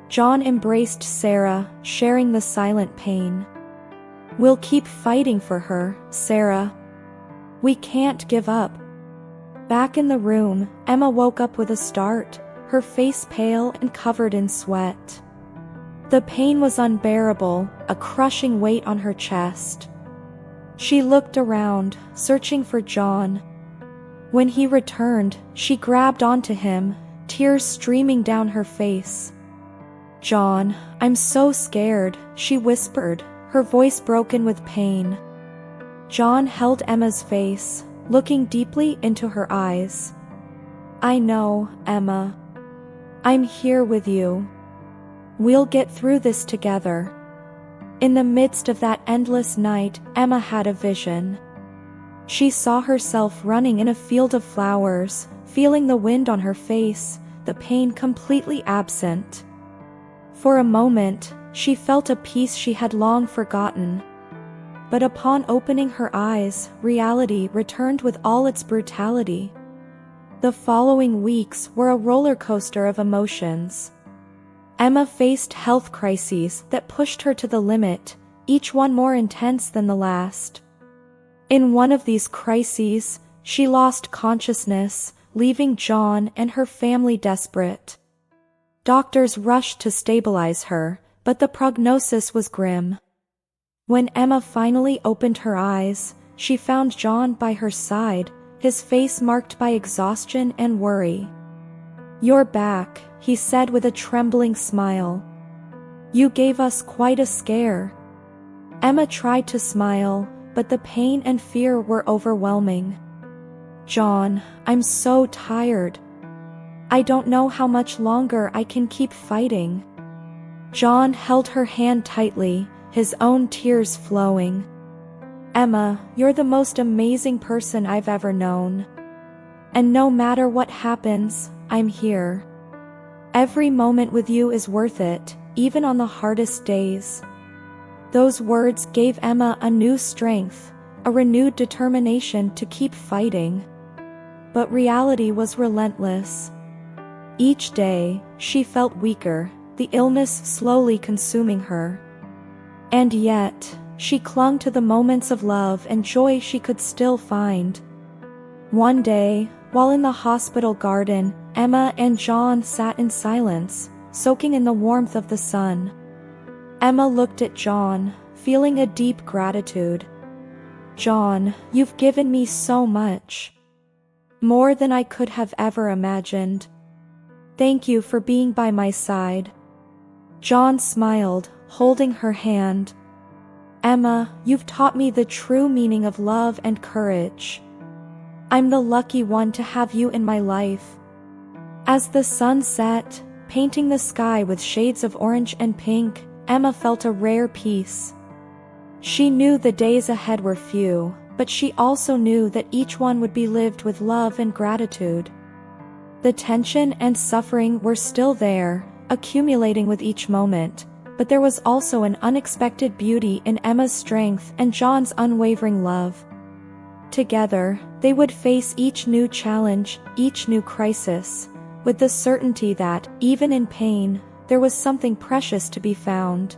[SPEAKER 1] John embraced Sarah, sharing the silent pain. "We'll keep fighting for her, Sarah. We can't give up." Back in the room, Emma woke up with a start, her face pale and covered in sweat. The pain was unbearable, a crushing weight on her chest. She looked around, searching for John. When he returned, she grabbed onto him, tears streaming down her face. "John, I'm so scared," she whispered, her voice broken with pain. John held Emma's face, looking deeply into her eyes. "I know, Emma. I'm here with you. We'll get through this together." In the midst of that endless night, Emma had a vision. She saw herself running in a field of flowers, feeling the wind on her face, the pain completely absent. For a moment, she felt a peace she had long forgotten. But upon opening her eyes, reality returned with all its brutality. The following weeks were a roller coaster of emotions. Emma faced health crises that pushed her to the limit, each one more intense than the last. In one of these crises, she lost consciousness, leaving John and her family desperate. Doctors rushed to stabilize her, but the prognosis was grim. When Emma finally opened her eyes, she found John by her side, his face marked by exhaustion and worry. "You're back," he said with a trembling smile. "You gave us quite a scare." Emma tried to smile, but the pain and fear were overwhelming. "John, I'm so tired. I don't know how much longer I can keep fighting." John held her hand tightly, his own tears flowing. "Emma, you're the most amazing person I've ever known. And no matter what happens, I'm here. Every moment with you is worth it, even on the hardest days." Those words gave Emma a new strength, a renewed determination to keep fighting. But reality was relentless. Each day, she felt weaker, the illness slowly consuming her. And yet, she clung to the moments of love and joy she could still find. One day, while in the hospital garden, Emma and John sat in silence, soaking in the warmth of the sun. Emma looked at John, feeling a deep gratitude. "John, you've given me so much. More than I could have ever imagined. Thank you for being by my side." John smiled, holding her hand. "Emma, you've taught me the true meaning of love and courage. I'm the lucky one to have you in my life." As the sun set, painting the sky with shades of orange and pink, Emma felt a rare peace. She knew the days ahead were few, but she also knew that each one would be lived with love and gratitude. The tension and suffering were still there, accumulating with each moment, but there was also an unexpected beauty in Emma's strength and John's unwavering love. Together, they would face each new challenge, each new crisis, with the certainty that, even in pain, there was something precious to be found.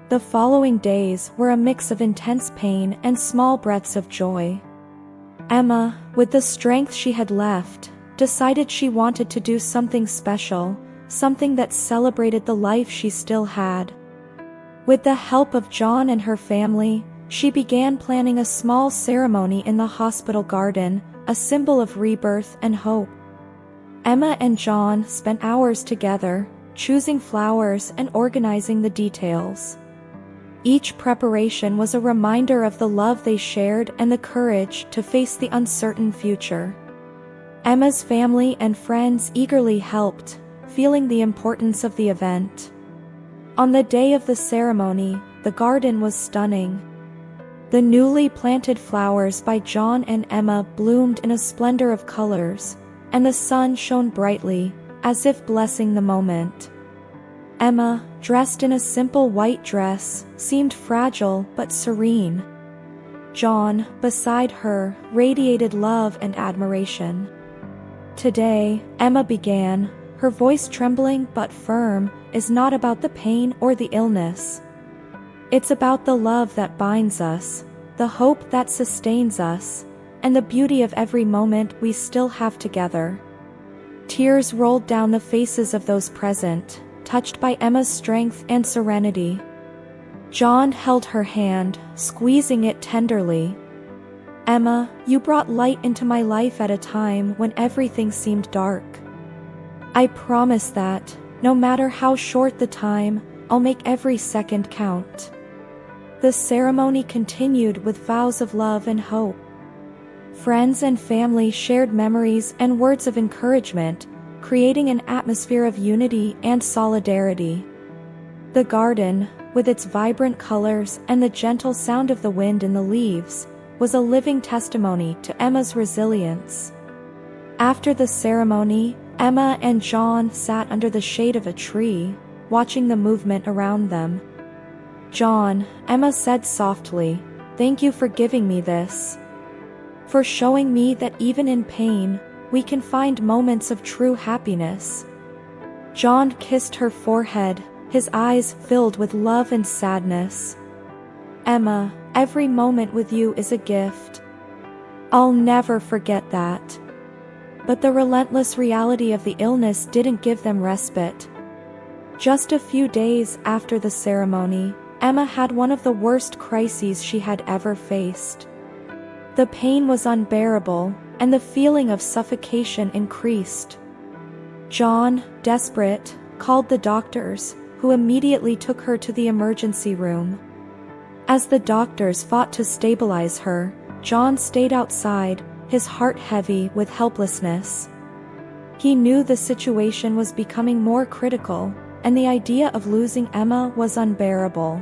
[SPEAKER 1] The following days were a mix of intense pain and small breaths of joy. Emma, with the strength she had left, decided she wanted to do something special, something that celebrated the life she still had. With the help of John and her family, she began planning a small ceremony in the hospital garden, a symbol of rebirth and hope. Emma and John spent hours together, choosing flowers and organizing the details. Each preparation was a reminder of the love they shared and the courage to face the uncertain future. Emma's family and friends eagerly helped, feeling the importance of the event. On the day of the ceremony, the garden was stunning. The newly planted flowers by John and Emma bloomed in a splendor of colors, and the sun shone brightly, as if blessing the moment. Emma, dressed in a simple white dress, seemed fragile but serene. John, beside her, radiated love and admiration. "Today," Emma began, her voice trembling but firm, "is not about the pain or the illness. It's about the love that binds us, the hope that sustains us, and the beauty of every moment we still have together." Tears rolled down the faces of those present, touched by Emma's strength and serenity. John held her hand, squeezing it tenderly. "Emma, you brought light into my life at a time when everything seemed dark. I promise that, no matter how short the time, I'll make every second count." The ceremony continued with vows of love and hope. Friends and family shared memories and words of encouragement, creating an atmosphere of unity and solidarity. The garden, with its vibrant colors and the gentle sound of the wind in the leaves, was a living testimony to Emma's resilience. After the ceremony, Emma and John sat under the shade of a tree, watching the movement around them. "John," Emma said softly, "thank you for giving me this. For showing me that even in pain, we can find moments of true happiness." John kissed her forehead, his eyes filled with love and sadness. "Emma, every moment with you is a gift. I'll never forget that." But the relentless reality of the illness didn't give them respite. Just a few days after the ceremony, Emma had one of the worst crises she had ever faced. The pain was unbearable, and the feeling of suffocation increased. John, desperate, called the doctors, who immediately took her to the emergency room. As the doctors fought to stabilize her, John stayed outside, his heart heavy with helplessness. He knew the situation was becoming more critical, and the idea of losing Emma was unbearable.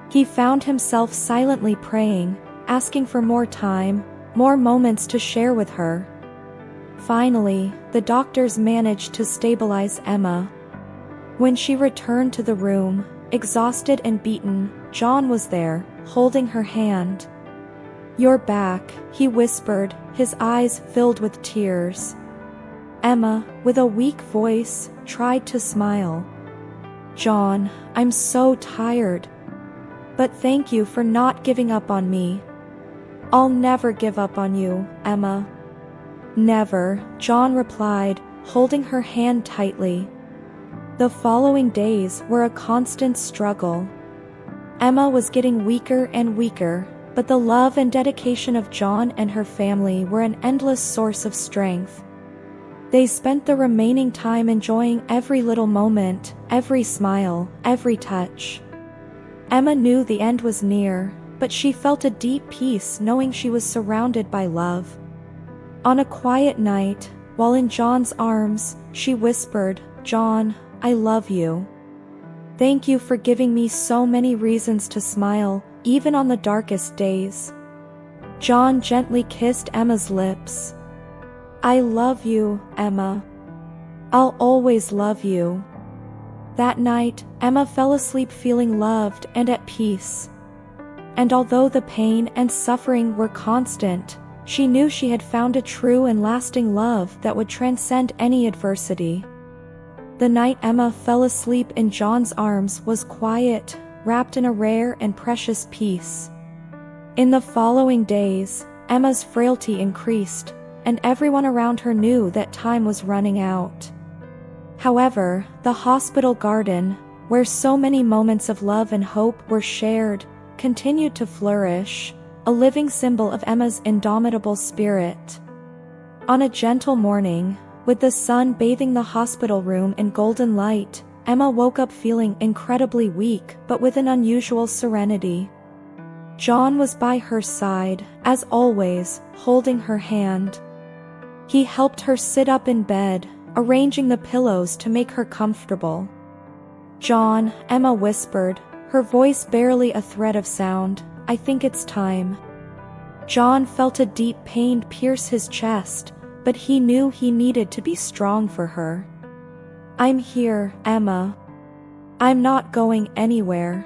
[SPEAKER 1] He found himself silently praying, asking for more time, more moments to share with her. Finally, the doctors managed to stabilize Emma. When she returned to the room, exhausted and beaten, John was there, holding her hand. "You're back," he whispered, his eyes filled with tears. Emma, with a weak voice, tried to smile. "John, I'm so tired. But thank you for not giving up on me." "I'll never give up on you, Emma." "Never," John replied, holding her hand tightly. The following days were a constant struggle. Emma was getting weaker and weaker, but the love and dedication of John and her family were an endless source of strength. They spent the remaining time enjoying every little moment, every smile, every touch. Emma knew the end was near, but she felt a deep peace knowing she was surrounded by love. On a quiet night, while in John's arms, she whispered, "John, I love you. Thank you for giving me so many reasons to smile, even on the darkest days." John gently kissed Emma's lips. "I love you, Emma. I'll always love you." That night, Emma fell asleep feeling loved and at peace. And although the pain and suffering were constant, she knew she had found a true and lasting love that would transcend any adversity. The night Emma fell asleep in John's arms was quiet, wrapped in a rare and precious peace. In the following days, Emma's frailty increased, and everyone around her knew that time was running out. However, the hospital garden, where so many moments of love and hope were shared, continued to flourish, a living symbol of Emma's indomitable spirit. On a gentle morning, with the sun bathing the hospital room in golden light, Emma woke up feeling incredibly weak but with an unusual serenity. John was by her side, as always, holding her hand. He helped her sit up in bed, arranging the pillows to make her comfortable. "John," Emma whispered, her voice barely a thread of sound, "I think it's time." John felt a deep pain pierce his chest, but he knew he needed to be strong for her. "I'm here, Emma. I'm not going anywhere."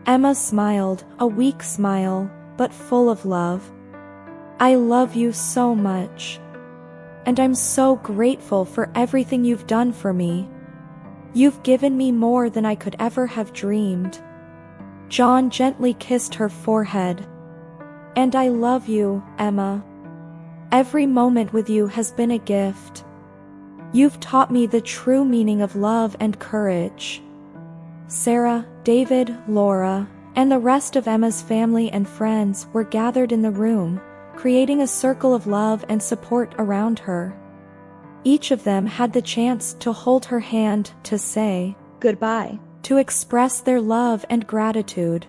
[SPEAKER 1] Emma smiled, a weak smile, but full of love. "I love you so much. And I'm so grateful for everything you've done for me. You've given me more than I could ever have dreamed." John gently kissed her forehead. "And I love you, Emma. Every moment with you has been a gift. You've taught me the true meaning of love and courage." Sarah, David, Laura, and the rest of Emma's family and friends were gathered in the room, creating a circle of love and support around her. Each of them had the chance to hold her hand, to say goodbye, to express their love and gratitude.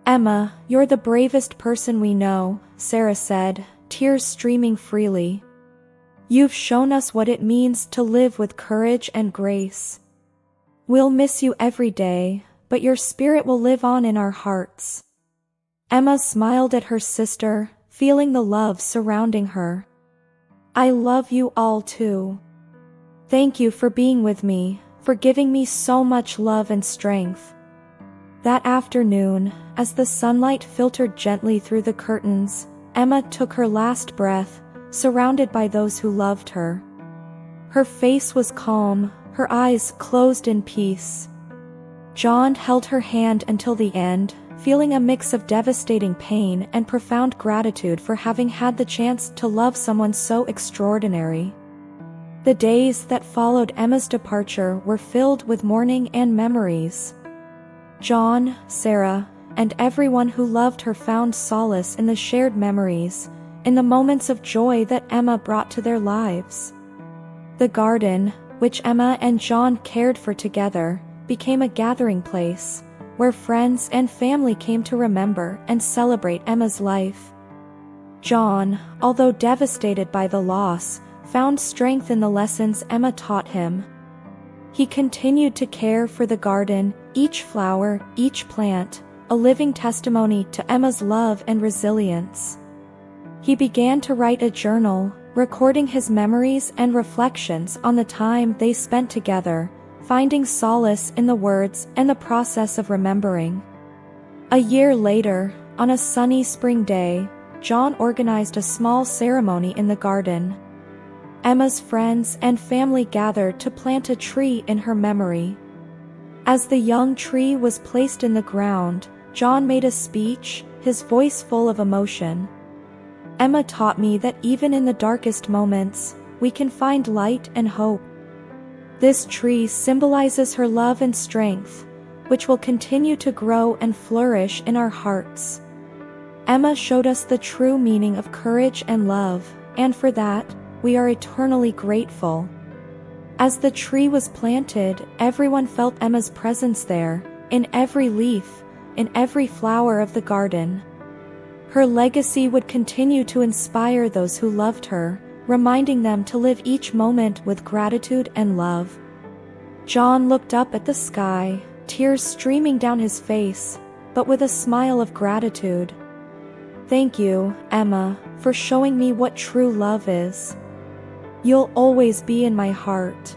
[SPEAKER 1] "Emma, you're the bravest person we know," Sarah said, tears streaming freely. "You've shown us what it means to live with courage and grace. We'll miss you every day, but your spirit will live on in our hearts." Emma smiled at her sister, feeling the love surrounding her. "I love you all too. Thank you for being with me, for giving me so much love and strength." That afternoon, as the sunlight filtered gently through the curtains, Emma took her last breath, surrounded by those who loved her. Her face was calm, her eyes closed in peace. John held her hand until the end, feeling a mix of devastating pain and profound gratitude for having had the chance to love someone so extraordinary. The days that followed Emma's departure were filled with mourning and memories. John, Sarah, and everyone who loved her found solace in the shared memories, in the moments of joy that Emma brought to their lives. The garden, which Emma and John cared for together, became a gathering place, where friends and family came to remember and celebrate Emma's life. John, although devastated by the loss, found strength in the lessons Emma taught him. He continued to care for the garden, each flower, each plant, a living testimony to Emma's love and resilience. He began to write a journal, recording his memories and reflections on the time they spent together, finding solace in the words and the process of remembering. A year later, on a sunny spring day, John organized a small ceremony in the garden. Emma's friends and family gathered to plant a tree in her memory. As the young tree was placed in the ground, John made a speech, his voice full of emotion. "Emma taught me that even in the darkest moments, we can find light and hope. This tree symbolizes her love and strength, which will continue to grow and flourish in our hearts. Emma showed us the true meaning of courage and love, and for that, we are eternally grateful." As the tree was planted, everyone felt Emma's presence there, in every leaf, in every flower of the garden. Her legacy would continue to inspire those who loved her, reminding them to live each moment with gratitude and love. John looked up at the sky, tears streaming down his face, but with a smile of gratitude. "Thank you, Emma, for showing me what true love is. You'll always be in my heart."